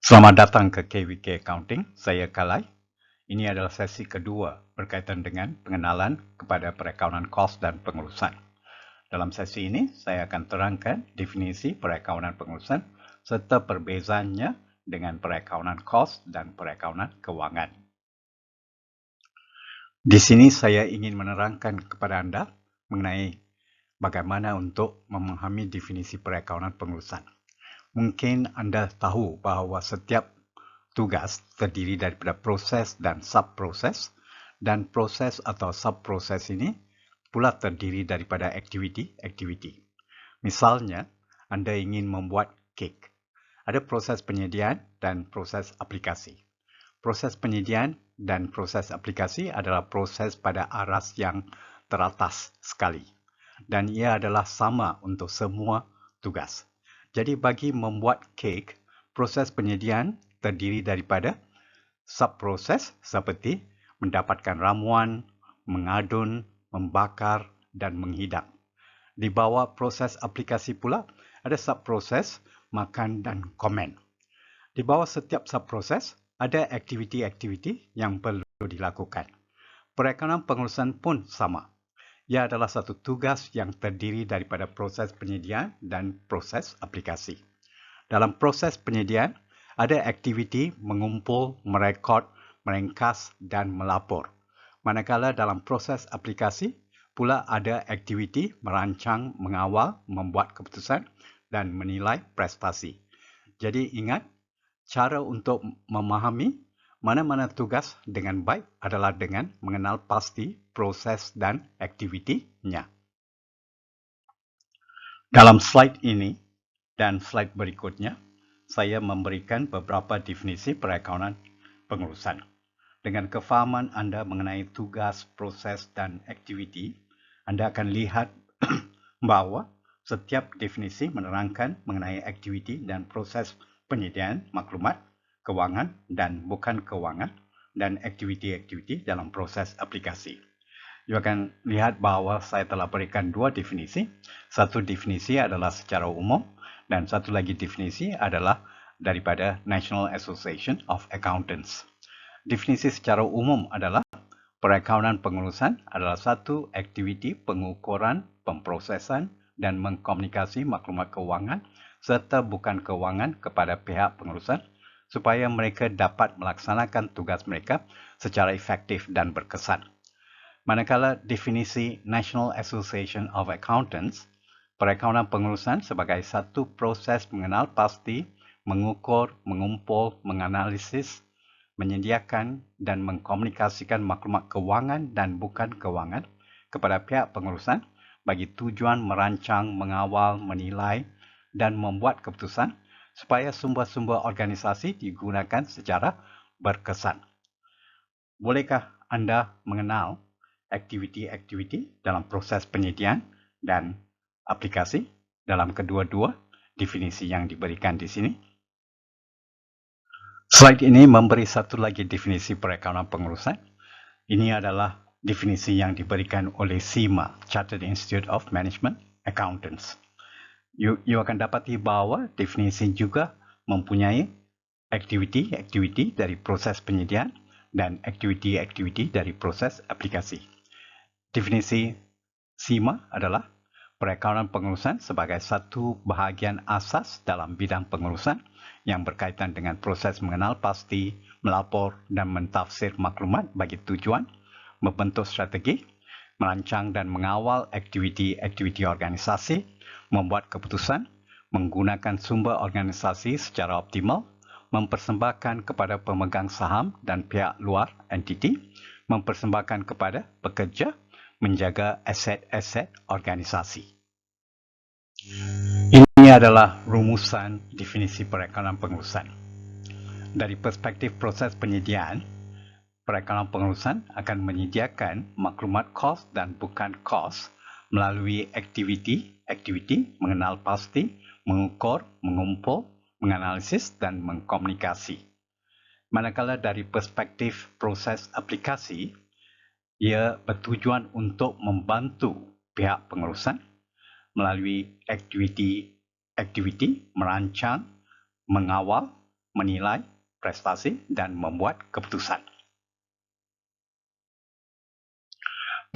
Selamat datang ke KWK Accounting, saya Kalai. Ini adalah sesi kedua berkaitan dengan pengenalan kepada perakaunan kos dan pengurusan. Dalam sesi ini, saya akan terangkan definisi perakaunan pengurusan serta perbezaannya dengan perakaunan kos dan perakaunan kewangan. Di sini saya ingin menerangkan kepada anda mengenai bagaimana untuk memahami definisi perakaunan pengurusan. Mungkin anda tahu bahawa setiap tugas terdiri daripada proses dan subproses, dan proses atau subproses ini pula terdiri daripada aktiviti-aktiviti. Misalnya, anda ingin membuat kek. Ada proses penyediaan dan proses aplikasi. Proses penyediaan dan proses aplikasi adalah proses pada aras yang teratas sekali, dan ia adalah sama untuk semua tugas. Jadi bagi membuat kek, proses penyediaan terdiri daripada subproses seperti mendapatkan ramuan, mengadun, membakar dan menghidang. Di bawah proses aplikasi pula ada subproses makan dan komen. Di bawah setiap subproses ada aktiviti-aktiviti yang perlu dilakukan. Perakaunan pengurusan pun sama. Ia adalah satu tugas yang terdiri daripada proses penyediaan dan proses aplikasi. Dalam proses penyediaan, ada aktiviti mengumpul, merekod, meringkas dan melapor. Manakala dalam proses aplikasi, pula ada aktiviti merancang, mengawal, membuat keputusan dan menilai prestasi. Jadi ingat, cara untuk memahami mana-mana tugas dengan baik adalah dengan mengenal pasti proses dan aktivitinya. Dalam slide ini dan slide berikutnya, saya memberikan beberapa definisi perakaunan pengurusan. Dengan kefahaman anda mengenai tugas, proses dan aktiviti, anda akan lihat bahawa setiap definisi menerangkan mengenai aktiviti dan proses penyediaan maklumat, kewangan dan bukan kewangan, dan aktiviti-aktiviti dalam proses aplikasi. You akan lihat bahawa saya telah berikan dua definisi. Satu definisi adalah secara umum dan satu lagi definisi adalah daripada National Association of Accountants. Definisi secara umum adalah perakaunan pengurusan adalah satu aktiviti pengukuran, pemprosesan dan mengkomunikasi maklumat kewangan serta bukan kewangan kepada pihak pengurusan supaya mereka dapat melaksanakan tugas mereka secara efektif dan berkesan. Manakala definisi National Association of Accountants, perakaunan pengurusan sebagai satu proses mengenal pasti, mengukur, mengumpul, menganalisis, menyediakan dan mengkomunikasikan maklumat kewangan dan bukan kewangan kepada pihak pengurusan bagi tujuan merancang, mengawal, menilai dan membuat keputusan supaya sumber-sumber organisasi digunakan secara berkesan. Bolehkah anda mengenal aktiviti-aktiviti dalam proses penyediaan dan aplikasi dalam kedua-dua definisi yang diberikan di sini? Slide ini memberi satu lagi definisi perakaunan pengurusan. Ini adalah definisi yang diberikan oleh CIMA, Chartered Institute of Management Accountants. You akan dapati bahawa definisi juga mempunyai aktiviti-aktiviti dari proses penyediaan dan aktiviti-aktiviti dari proses aplikasi. Definisi CIMA adalah perakaunan pengurusan sebagai satu bahagian asas dalam bidang pengurusan yang berkaitan dengan proses mengenal pasti, melapor dan mentafsir maklumat bagi tujuan, membentuk strategi, merancang dan mengawal aktiviti-aktiviti organisasi, membuat keputusan, menggunakan sumber organisasi secara optimal, mempersembahkan kepada pemegang saham dan pihak luar entiti, mempersembahkan kepada pekerja, menjaga aset-aset organisasi. Ini adalah rumusan definisi perakaunan pengurusan. Dari perspektif proses penyediaan, perakaunan pengurusan akan menyediakan maklumat kos dan bukan kos melalui aktiviti mengenal pasti, mengukur, mengumpul, menganalisis dan mengkomunikasi. Manakala dari perspektif proses aplikasi, ia bertujuan untuk membantu pihak pengurusan melalui aktiviti merancang, mengawal, menilai prestasi dan membuat keputusan.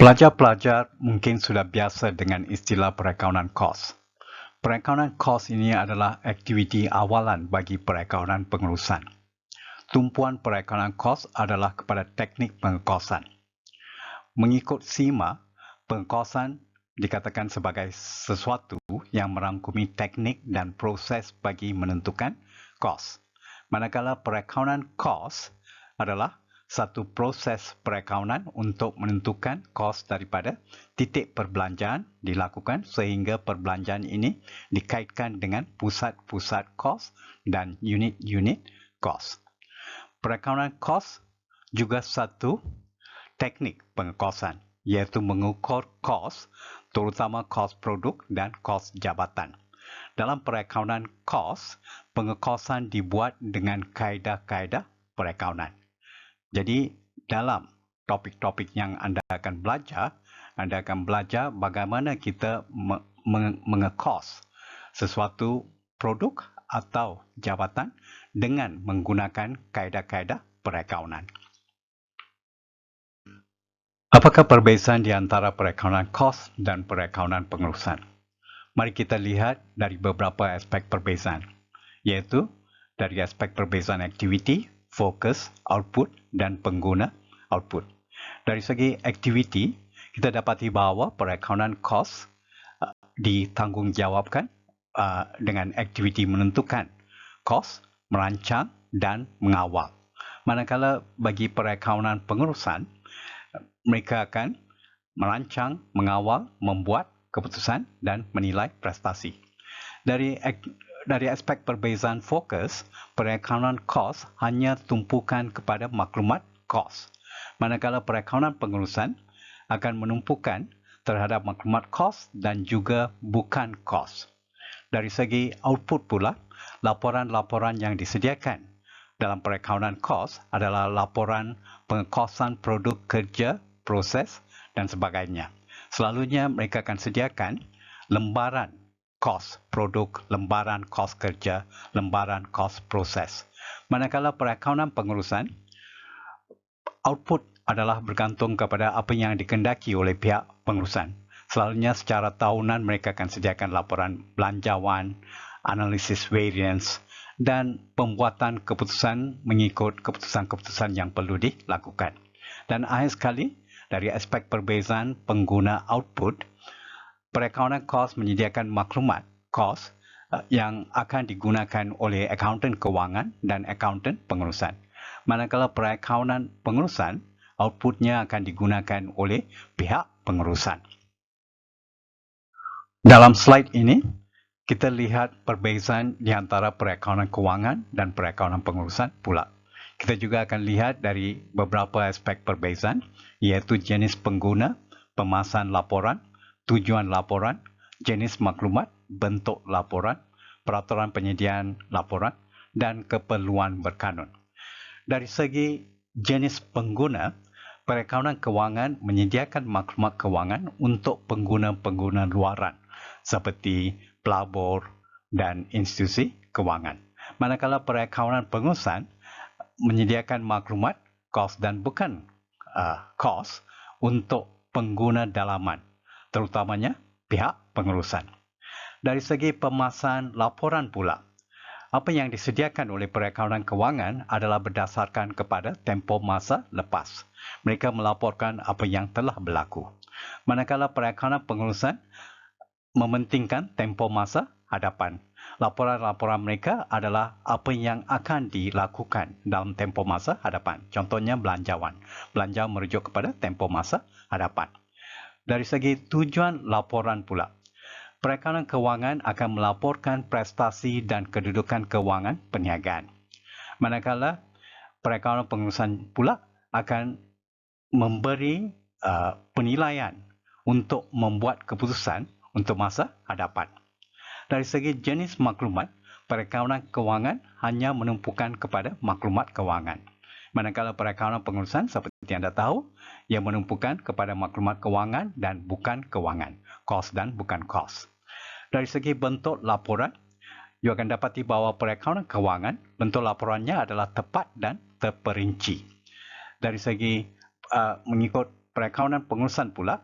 Pelajar-pelajar mungkin sudah biasa dengan istilah perakaunan kos. Perakaunan kos ini adalah aktiviti awalan bagi perakaunan pengurusan. Tumpuan perakaunan kos adalah kepada teknik pengekosan. Mengikut SEMA, pengekosan dikatakan sebagai sesuatu yang merangkumi teknik dan proses bagi menentukan kos. Manakala perakaunan kos adalah satu proses perakaunan untuk menentukan kos daripada titik perbelanjaan dilakukan sehingga perbelanjaan ini dikaitkan dengan pusat-pusat kos dan unit-unit kos. Perakaunan kos juga satu teknik pengekosan, iaitu mengukur kos, terutama kos produk dan kos jabatan. Dalam perakaunan kos, pengekosan dibuat dengan kaedah-kaedah perakaunan. Jadi, dalam topik-topik yang anda akan belajar bagaimana kita mengekos sesuatu produk atau jabatan dengan menggunakan kaedah-kaedah perakaunan. Apakah perbezaan di antara perakaunan kos dan perakaunan pengurusan? Mari kita lihat dari beberapa aspek perbezaan, iaitu dari aspek perbezaan aktiviti, fokus, output dan pengguna output. Dari segi aktiviti, kita dapati bahawa perakaunan kos ditanggungjawabkan dengan aktiviti menentukan kos, merancang dan mengawal. Manakala bagi perakaunan pengurusan, mereka akan merancang, mengawal, membuat keputusan dan menilai prestasi. Dari aspek perbezaan fokus, perakaunan kos hanya tumpukan kepada maklumat kos. Manakala perakaunan pengurusan akan menumpukan terhadap maklumat kos dan juga bukan kos. Dari segi output pula, laporan-laporan yang disediakan dalam perakaunan kos adalah laporan pengekosan produk kerja, proses dan sebagainya. Selalunya mereka akan sediakan lembaran kos produk, lembaran kos kerja, lembaran kos proses. Manakala perakaunan pengurusan, output adalah bergantung kepada apa yang dikehendaki oleh pihak pengurusan. Selalunya secara tahunan mereka akan sediakan laporan belanjawan, analisis variance dan pembuatan keputusan mengikut keputusan-keputusan yang perlu dilakukan. Dan akhir sekali, dari aspek perbezaan pengguna output, perakaunan kos menyediakan maklumat kos yang akan digunakan oleh akaunten kewangan dan akaunten pengurusan. Manakala perakaunan pengurusan, outputnya akan digunakan oleh pihak pengurusan. Dalam slide ini, kita lihat perbezaan di antara perakaunan kewangan dan perakaunan pengurusan pula. Kita juga akan lihat dari beberapa aspek perbezaan, iaitu jenis pengguna, pemasan laporan, tujuan laporan, jenis maklumat, bentuk laporan, peraturan penyediaan laporan, dan keperluan berkanun. Dari segi jenis pengguna, perakaunan kewangan menyediakan maklumat kewangan untuk pengguna-pengguna luaran seperti pelabur dan institusi kewangan. Manakala perakaunan pengurusan menyediakan maklumat kos dan bukan kos untuk pengguna dalaman, terutamanya pihak pengurusan. Dari segi pemasan laporan pula, apa yang disediakan oleh perakaunan kewangan adalah berdasarkan kepada tempoh masa lepas. Mereka melaporkan apa yang telah berlaku. Manakala perakaunan pengurusan mementingkan tempoh masa hadapan. Laporan-laporan mereka adalah apa yang akan dilakukan dalam tempoh masa hadapan. Contohnya belanjawan. Belanjawan merujuk kepada tempoh masa hadapan. Dari segi tujuan laporan pula, perakaunan kewangan akan melaporkan prestasi dan kedudukan kewangan perniagaan. Manakala perakaunan pengurusan pula akan memberi penilaian untuk membuat keputusan untuk masa hadapan. Dari segi jenis maklumat, perakaunan kewangan hanya menumpukan kepada maklumat kewangan. Manakala perakaunan pengurusan seperti anda tahu, ia menumpukan kepada maklumat kewangan dan bukan kewangan, kos dan bukan kos. Dari segi bentuk laporan, You akan dapati bahawa perakaunan kewangan, bentuk laporannya adalah tepat dan terperinci. Dari segi mengikut perakaunan pengurusan pula,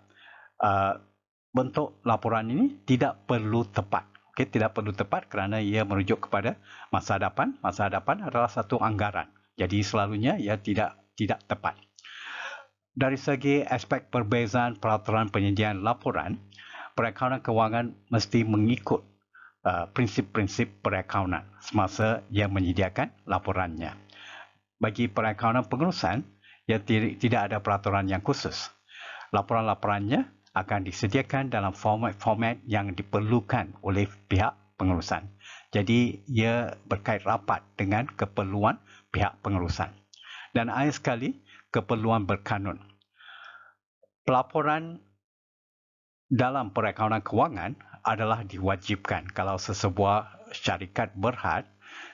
bentuk laporan ini tidak perlu tepat. Okay, tidak perlu tepat kerana ia merujuk kepada masa hadapan. Masa hadapan adalah satu anggaran. Jadi selalunya ia tidak tepat. Dari segi aspek perbezaan peraturan penyediaan laporan, perakaunan kewangan mesti mengikut prinsip-prinsip perakaunan semasa ia menyediakan laporannya. Bagi perakaunan pengurusan, ia tidak ada peraturan yang khusus. Laporan-laporannya akan disediakan dalam format yang diperlukan oleh pihak pengurusan. Jadi, ia berkait rapat dengan keperluan pihak pengurusan. Dan akhir sekali, keperluan berkanun. Pelaporan dalam perakaunan kewangan adalah diwajibkan kalau sesebuah syarikat berhad.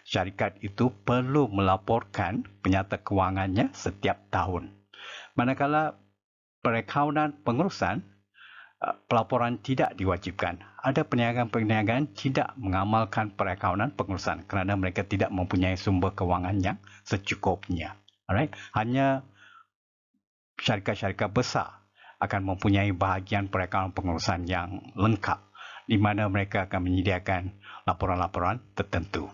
Syarikat itu perlu melaporkan penyata kewangannya setiap tahun. Manakala perakaunan pengurusan, pelaporan tidak diwajibkan. Ada perniagaan-perniagaan tidak mengamalkan perakaunan pengurusan kerana mereka tidak mempunyai sumber kewangan yang secukupnya. Alright? Hanya syarikat-syarikat besar akan mempunyai bahagian perakaunan pengurusan yang lengkap di mana mereka akan menyediakan laporan-laporan tertentu.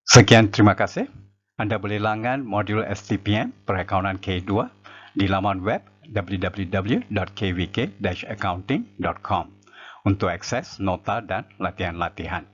Sekian, terima kasih. Anda boleh langgan modul STPM Perakaunan K2 di laman web www.kvk-accounting.com untuk akses nota dan latihan-latihan.